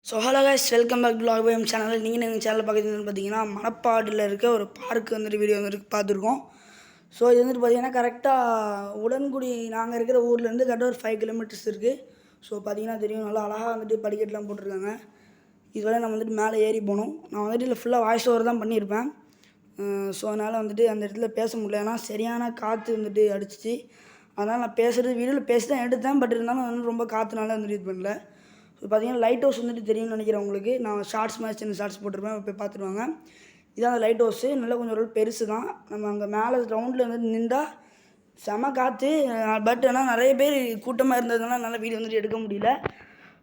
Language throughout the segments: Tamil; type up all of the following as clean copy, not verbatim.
So hello guys, welcome back to லாக்பயம் சேனல். நீங்கள் எங்கள் சேனலில் பார்க்குறதுன்னு பார்த்தீங்கன்னா மணப்பாடில் இருக்க ஒரு பார்க்கு வந்துட்டு வீடியோ வந்துட்டு பார்த்துருக்கோம். ஸோ இது வந்துட்டு பார்த்தீங்கன்னா கரெக்டாக உடன்குடி நாங்கள் இருக்கிற ஊர்லேருந்து கரெக்டாக ஒரு 5 கிலோமீட்டர்ஸ் இருக்குது. ஸோ பார்த்தீங்கன்னா தெரியும், நல்லா அழகாக வந்துட்டு படிக்கட்டுலாம் போட்டிருக்காங்க. இதுவரை நம்ம வந்துட்டு மேலே ஏறி போகணும். நான் வந்துட்டு இல்லை ஃபுல்லாக வாய்ஸ் ஓவர் தான் பண்ணியிருப்பேன். ஸோ அதனால் வந்துட்டு அந்த இடத்துல பேச முடியல, ஏன்னா சரியான காற்று வந்துட்டு அடிச்சிச்சு. அதனால் நான் பேசுகிறது வீடியோவில் பேசி தான் எடுத்தேன், பட் இருந்தாலும் வந்து ரொம்ப காற்றுனால வந்துட்டு இது பண்ணல. ஸோ பார்த்தீங்கன்னா லைட் ஹவுஸ் வந்துட்டு தெரியும்னு நினைக்கிறேன் உங்களுக்கு. நான் ஷார்ட்ஸ் மாதிரி சின்ன ஷார்ட்ஸ் போட்டிருப்பேன், போய் பார்த்துருவாங்க. இதான் அந்த லைட் ஹவுஸு. நல்லா கொஞ்சம் ஒரு பெருசு தான். நம்ம அங்கே மேலே ரவுண்டில் வந்துட்டு நின்றால் செம காற்று. பட் ஆனால் நிறைய பேர் கூட்டமாக இருந்ததுனால நல்லா வீடியோ வந்துட்டு எடுக்க முடியல.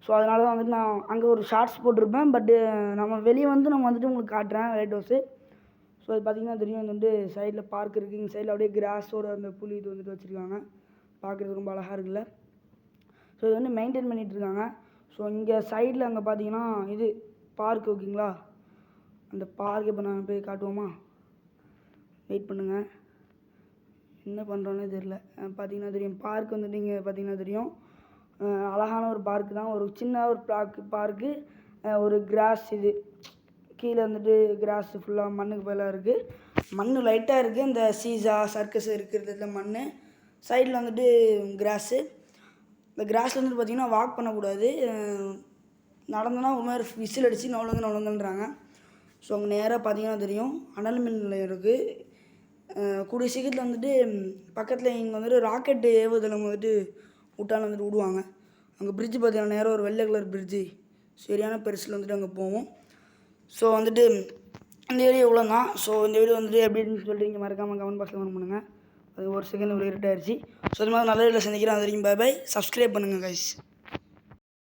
ஸோ அதனால தான் வந்துட்டு நான் அங்கே ஒரு ஷார்ட்ஸ் போட்டிருப்பேன். பட்டு நம்ம வெளியே வந்து நம்ம வந்துட்டு உங்களுக்கு காட்டுறேன் லைட் ஹவுஸு. ஸோ அது பார்த்திங்கன்னா தெரியும், இது வந்து சைடில் பார்க் இருக்குது. இங்கே சைடில் அப்படியே கிராஸோட அந்த புளி இது வந்துட்டு வச்சுருக்காங்க. பார்க்குறதுக்கு ரொம்ப அழகாக இருக்குல்ல. ஸோ இது வந்து மெயின்டைன் பண்ணிகிட்ருக்காங்க. ஸோ இங்கே சைடில் அங்கே பார்த்தீங்கன்னா இது பார்க், ஓகேங்களா. அந்த பார்க் இப்போ நான் போய் காட்டுவோமா, வெயிட் பண்ணுங்கள். என்ன பண்ணுறோன்னே தெரில. பார்த்தீங்கன்னா தெரியும், பார்க் வந்துட்டு இங்கே பார்த்தீங்கன்னா தெரியும். அழகான ஒரு பார்க்கு தான். ஒரு சின்ன ஒரு பார்க்கு, ஒரு கிராஸ், இது கீழே வந்துட்டு கிராஸ் ஃபுல்லாக மண்ணுக்கு பதிலாக இருக்குது. மண் லைட்டாக இருக்குது. இந்த சீசா சர்க்கஸ் இருக்கிறதுல மண், சைடில் வந்துட்டு கிராஸு. இந்த கிராஸில் வந்துட்டு பார்த்திங்கன்னா வாக் பண்ணக்கூடாது. நடந்தோன்னா ஒரு மாதிரி விசில் அடித்து நவளுங்கன்றாங்க. ஸோ அங்கே நேராக பார்த்தீங்கன்னா தெரியும் அனல் மின் நிலையம் இருக்குது. கூடிய சீக்கிரத்தில் வந்துட்டு பக்கத்தில் இங்கே வந்துட்டு ராக்கெட்டு ஏவுதளம் வந்துட்டு விட்டாலும் வந்துட்டு விடுவாங்க. அங்கே பிரிட்ஜு பார்த்தீங்கன்னா நேராக ஒரு வெள்ளை கலர் பிரிட்ஜு சரியான பெருசில் வந்துட்டு அங்கே போவோம். ஸோ வந்துட்டு இந்த வீடியோ இவ்வளோ தான். ஸோ இந்த வீடியோ வந்துட்டு எப்படின்னு சொல்லிட்டு இங்கே மறக்காமல் கமெண்ட் பாக்ஸில் கமெண்ட் பண்ணுங்கள். அது ஒரு செகண்ட் ஒரு இருட்டாயிருச்சு. ஸோ இது மாதிரி நல்ல வீடியோவில் சந்திக்கிறேன். அது வரைக்கும் பை பை. சப்ஸ்கிரைப் பண்ணுங்கள் கைஸ்.